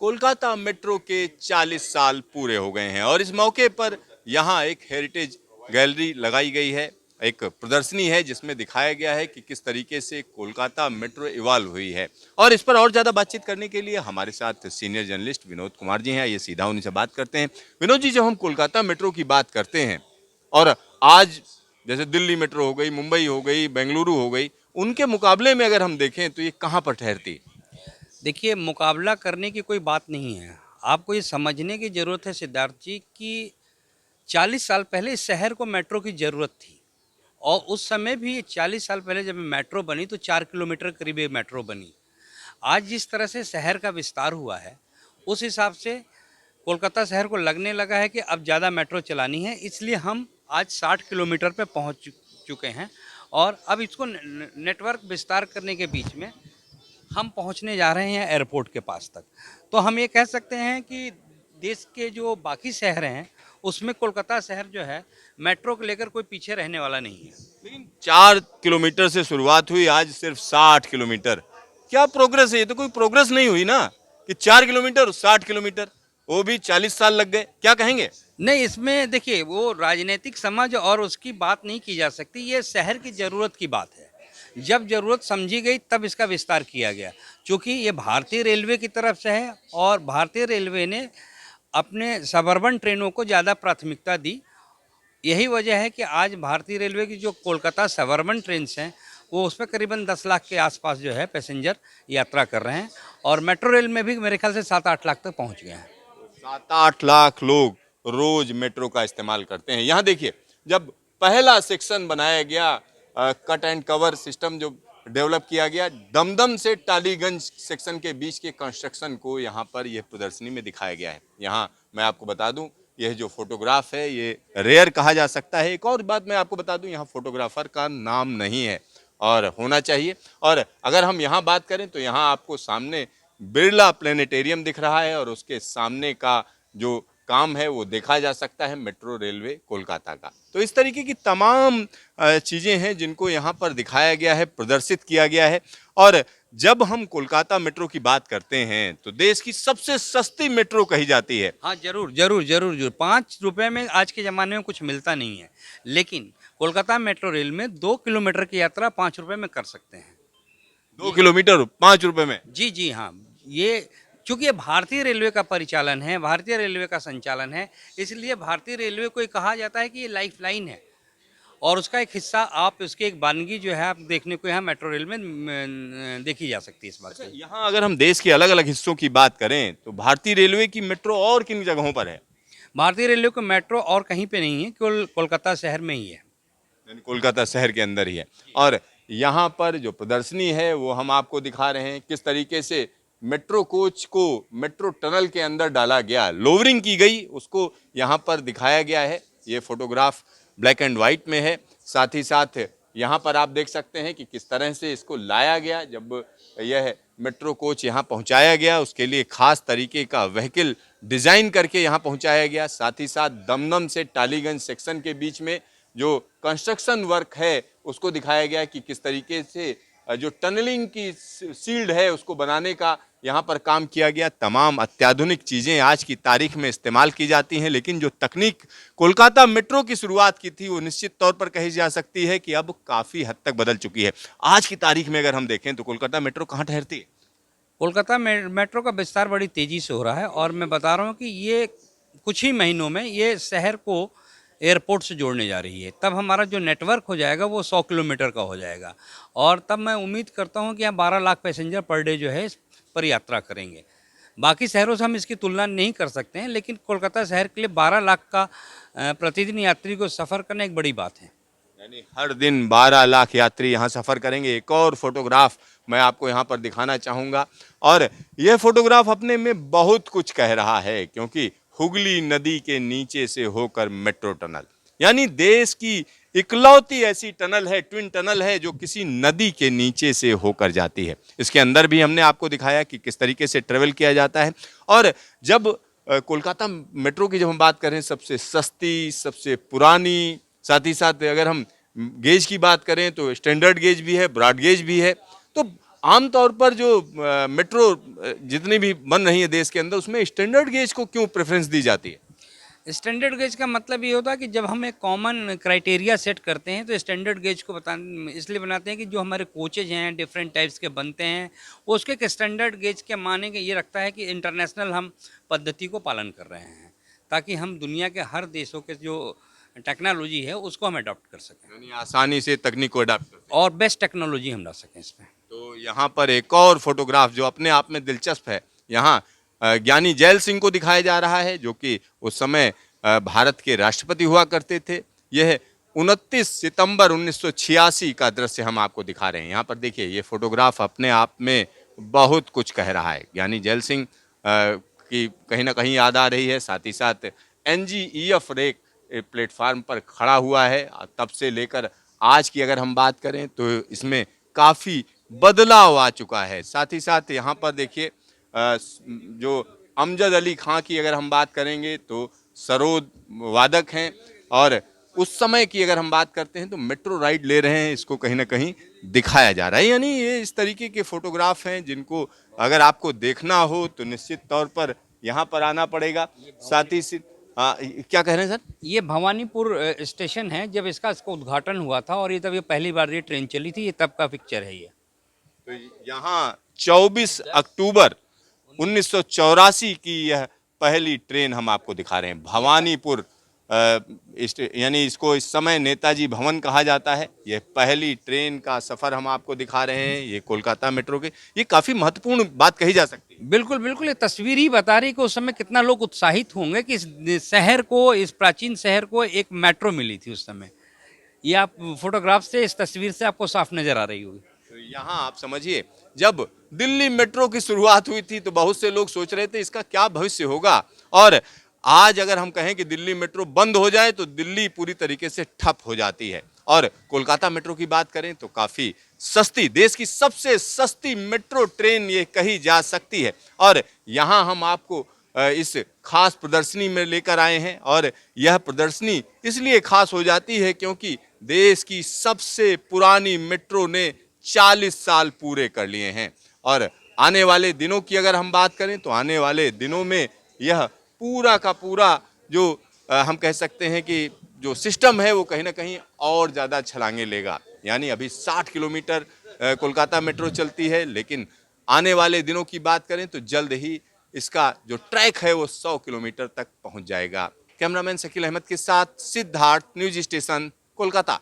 Kolkata metro के 40 साल पूरे हो गए हैं और इस मौके पर यहाँ एक हेरिटेज गैलरी लगाई गई है। एक प्रदर्शनी है जिसमें दिखाया गया है कि किस तरीके से कोलकाता मेट्रो इवॉल्व हुई है। और इस पर और ज़्यादा बातचीत करने के लिए हमारे साथ सीनियर जर्नलिस्ट विनोद कुमार जी हैं। ये सीधा उन्हीं से बात करते हैं। विनोद जी, जब हम कोलकाता मेट्रो की बात करते हैं और आज जैसे दिल्ली मेट्रो हो गई, मुंबई हो गई, बेंगलुरु हो गई, उनके मुकाबले में अगर हम देखें तो ये कहाँ पर ठहरती है? देखिए, मुकाबला करने की कोई बात नहीं है। आपको ये समझने की ज़रूरत है सिद्धार्थ जी कि 40 साल पहले इस शहर को मेट्रो की ज़रूरत थी और उस समय भी 40 साल पहले जब मेट्रो बनी तो 4 किलोमीटर करीब ये मेट्रो बनी। आज जिस तरह से शहर का विस्तार हुआ है, उस हिसाब से कोलकाता शहर को लगने लगा है कि अब ज़्यादा मेट्रो चलानी है, इसलिए हम आज 60 किलोमीटर पे पहुंच चुके हैं और अब इसको नेटवर्क विस्तार करने के बीच में हम पहुंचने जा रहे हैं एयरपोर्ट के पास तक। तो हम ये कह सकते हैं कि देश के जो बाकी शहर हैं उसमें कोलकाता शहर जो है मेट्रो को लेकर कोई पीछे रहने वाला नहीं है। लेकिन 4 किलोमीटर से शुरुआत हुई, आज सिर्फ 60 किलोमीटर। क्या प्रोग्रेस है? ये तो कोई प्रोग्रेस नहीं हुई ना कि 4 किलोमीटर 60 किलोमीटर, वो भी 40 साल लग गए। क्या कहेंगे? नहीं, इसमें देखिए वो राजनीतिक समझ और उसकी बात नहीं की जा सकती, ये शहर की ज़रूरत की बात है। जब ज़रूरत समझी गई तब इसका विस्तार किया गया, क्योंकि ये भारतीय रेलवे की तरफ से है और भारतीय रेलवे ने अपने सबअर्बन ट्रेनों को ज़्यादा प्राथमिकता दी। यही वजह है कि आज भारतीय रेलवे की जो कोलकाता सबअर्बन ट्रेन्स हैं वो उसमें करीबन 10 लाख के आसपास जो है पैसेंजर यात्रा कर रहे हैं और मेट्रो रेल में भी मेरे ख्याल से 7-8 लाख तक पहुंच गए हैं। 7-8 लाख लोग रोज मेट्रो का इस्तेमाल करते हैं। यहाँ देखिए, जब पहला सेक्शन बनाया गया, कट एंड कवर सिस्टम जो डेवलप किया गया, दमदम से टालीगंज सेक्शन के बीच के कंस्ट्रक्शन को यहाँ पर यह प्रदर्शनी में दिखाया गया है। यहाँ मैं आपको बता दूं, यह जो फोटोग्राफ है ये रेयर कहा जा सकता है। एक और बात मैं आपको बता दूं, यहाँ फोटोग्राफर का नाम नहीं है और होना चाहिए। और अगर हम यहाँ बात करें तो यहाँ आपको सामने बिरला प्लेनेटेरियम दिख रहा है और उसके सामने का जो काम है वो देखा जा सकता है मेट्रो रेलवे कोलकाता का। तो इस तरीके की तमाम चीज़ें हैं जिनको यहाँ पर दिखाया गया है, प्रदर्शित किया गया है। और जब हम कोलकाता मेट्रो की बात करते हैं तो देश की सबसे सस्ती मेट्रो कही जाती है। हाँ, जरूर जरूर जरूर जरूर 5 रुपये में आज के ज़माने में कुछ मिलता नहीं है, लेकिन कोलकाता मेट्रो रेल में 2 किलोमीटर की यात्रा 5 रुपये में कर सकते हैं। 2 किलोमीटर 5 रुपए में? जी जी हाँ, ये चूँकि ये भारतीय रेलवे का परिचालन है, भारतीय रेलवे का संचालन है, इसलिए भारतीय रेलवे को ये कहा जाता है कि ये लाइफ लाइन है और उसका एक हिस्सा आप उसकी एक वानगी जो है आप देखने को यहाँ मेट्रो रेल में देखी जा सकती है इस बात अच्छा, की। यहाँ अगर हम देश के अलग अलग हिस्सों की बात करें तो भारतीय रेलवे की मेट्रो और किन जगहों पर है? भारतीय रेलवे को मेट्रो और कहीं पे नहीं है, केवल कोलकाता शहर में ही है। यानी कोलकाता शहर के अंदर ही है। और यहाँ पर जो प्रदर्शनी है वो हम आपको दिखा रहे हैं किस तरीके से मेट्रो कोच को मेट्रो टनल के अंदर डाला गया, लोवरिंग की गई, उसको यहाँ पर दिखाया गया है। ये फोटोग्राफ ब्लैक एंड वाइट में है। साथ ही साथ यहाँ पर आप देख सकते हैं कि किस तरह से इसको लाया गया। जब यह मेट्रो कोच यहाँ पहुँचाया गया उसके लिए खास तरीके का व्हीकल डिज़ाइन करके यहाँ पहुँचाया गया। साथ ही साथ दमदम से टालीगंज सेक्शन के बीच में जो कंस्ट्रक्शन वर्क है उसको दिखाया गया कि किस तरीके से जो टनलिंग की सील्ड है उसको बनाने का यहाँ पर काम किया गया। तमाम अत्याधुनिक चीज़ें आज की तारीख में इस्तेमाल की जाती हैं, लेकिन जो तकनीक कोलकाता मेट्रो की शुरुआत की थी वो निश्चित तौर पर कही जा सकती है कि अब काफ़ी हद तक बदल चुकी है। आज की तारीख में अगर हम देखें तो कोलकाता मेट्रो कहाँ ठहरती है? कोलकाता मेट्रो का विस्तार बड़ी तेज़ी से हो रहा है और मैं बता रहा हूँ कि ये कुछ ही महीनों में ये शहर को एयरपोर्ट से जोड़ने जा रही है। तब हमारा जो नेटवर्क हो जाएगा वो 100 किलोमीटर का हो जाएगा और तब मैं उम्मीद करता हूँ कि यहाँ 12 लाख पैसेंजर पर डे जो है इस पर यात्रा करेंगे। बाकी शहरों से हम इसकी तुलना नहीं कर सकते हैं, लेकिन कोलकाता शहर के लिए 12 लाख का प्रतिदिन यात्री को सफ़र करना एक बड़ी बात है। यानी हर दिन 12 लाख यात्री यहाँ सफ़र करेंगे। एक और फोटोग्राफ मैं आपको यहाँ पर दिखाना चाहूँगा और यह फोटोग्राफ अपने में बहुत कुछ कह रहा है, क्योंकि हुगली नदी के नीचे से होकर मेट्रो टनल, यानी देश की इकलौती ऐसी टनल है, ट्विन टनल है जो किसी नदी के नीचे से होकर जाती है। इसके अंदर भी हमने आपको दिखाया कि किस तरीके से ट्रेवल किया जाता है। और जब कोलकाता मेट्रो की जब हम बात करें, सबसे सस्ती, सबसे पुरानी, साथ ही साथ अगर हम गेज की बात करें तो स्टैंडर्ड गेज भी है, ब्रॉड गेज भी है। तो आमतौर पर जो मेट्रो जितनी भी बन रही है देश के अंदर, उसमें स्टैंडर्ड गेज को क्यों प्रेफरेंस दी जाती है? स्टैंडर्ड गेज का मतलब ये होता है कि जब हम एक कॉमन क्राइटेरिया सेट करते हैं तो स्टैंडर्ड गेज को इसलिए बनाते हैं कि जो हमारे कोचेज हैं डिफरेंट टाइप्स के बनते हैं, वो उसके एक स्टैंडर्ड गेज के माने के ये रखता है कि इंटरनेशनल हम पद्धति को पालन कर रहे हैं, ताकि हम दुनिया के हर देशों के जो टेक्नोलॉजी है उसको हम अडॉप्ट कर सकें यानी आसानी से तकनीक को अडाप्ट करते और बेस्ट टेक्नोलॉजी हम ला सकें इसमें। हैं। तो यहाँ पर एक और फोटोग्राफ जो अपने आप में दिलचस्प है, यहाँ ज्ञानी जैल सिंह को दिखाया जा रहा है, जो कि उस समय भारत के राष्ट्रपति हुआ करते थे। यह 29 सितंबर 1986 का दृश्य हम आपको दिखा रहे हैं। यहाँ पर देखिए, ये फोटोग्राफ अपने आप में बहुत कुछ कह रहा है। ज्ञानी जैल सिंह की कहीं ना कहीं याद आ रही है, साथ ही साथ NGEF रेक प्लेटफार्म पर खड़ा हुआ है। तब से लेकर आज की अगर हम बात करें तो इसमें काफ़ी बदलाव आ चुका है। साथ ही साथ यहाँ पर देखिए, जो अमजद अली खां की अगर हम बात करेंगे तो सरोद वादक हैं, और उस समय की अगर हम बात करते हैं तो मेट्रो राइड ले रहे हैं, इसको कहीं ना कहीं दिखाया जा रहा है। यानी ये इस तरीके के फोटोग्राफ हैं जिनको अगर आपको देखना हो तो निश्चित तौर पर यहाँ पर आना पड़ेगा। साथ ही क्या कह रहे हैं सर? ये भवानीपुर स्टेशन है, जब इसका उद्घाटन हुआ था और ये तब ये पहली बार ये ट्रेन चली थी, ये तब का पिक्चर है ये। तो यहाँ 24 अक्टूबर 1984 की यह पहली ट्रेन हम आपको दिखा रहे हैं, भवानीपुर यानी इसको इस समय नेताजी भवन कहा जाता है। यह पहली ट्रेन का सफ़र हम आपको दिखा रहे हैं, ये कोलकाता मेट्रो के। ये काफ़ी महत्वपूर्ण बात कही जा सकती है। बिल्कुल बिल्कुल, ये तस्वीर ही बता रही कि उस समय कितना लोग उत्साहित होंगे कि इस शहर को, इस प्राचीन शहर को एक मेट्रो मिली थी उस समय। ये आप फोटोग्राफ से, इस तस्वीर से आपको साफ नजर आ रही होगी। तो यहाँ आप समझिए, जब दिल्ली मेट्रो की शुरुआत हुई थी तो बहुत से लोग सोच रहे थे इसका क्या भविष्य होगा, और आज अगर हम कहें कि दिल्ली मेट्रो बंद हो जाए तो दिल्ली पूरी तरीके से ठप हो जाती है। और कोलकाता मेट्रो की बात करें तो काफ़ी सस्ती, देश की सबसे सस्ती मेट्रो ट्रेन ये कही जा सकती है। और यहाँ हम आपको इस खास प्रदर्शनी में लेकर आए हैं, और यह प्रदर्शनी इसलिए खास हो जाती है क्योंकि देश की सबसे पुरानी मेट्रो ने 40 साल पूरे कर लिए हैं। और आने वाले दिनों की अगर हम बात करें तो आने वाले दिनों में यह पूरा का पूरा जो हम कह सकते हैं कि जो सिस्टम है वो कहीं ना कहीं और ज़्यादा छलांगे लेगा। यानी अभी 60 किलोमीटर कोलकाता मेट्रो चलती है, लेकिन आने वाले दिनों की बात करें तो जल्द ही इसका जो ट्रैक है वो 100 किलोमीटर तक पहुंच जाएगा। कैमरामैन शकील अहमद के साथ सिद्धार्थ, न्यूज स्टेशन, कोलकाता।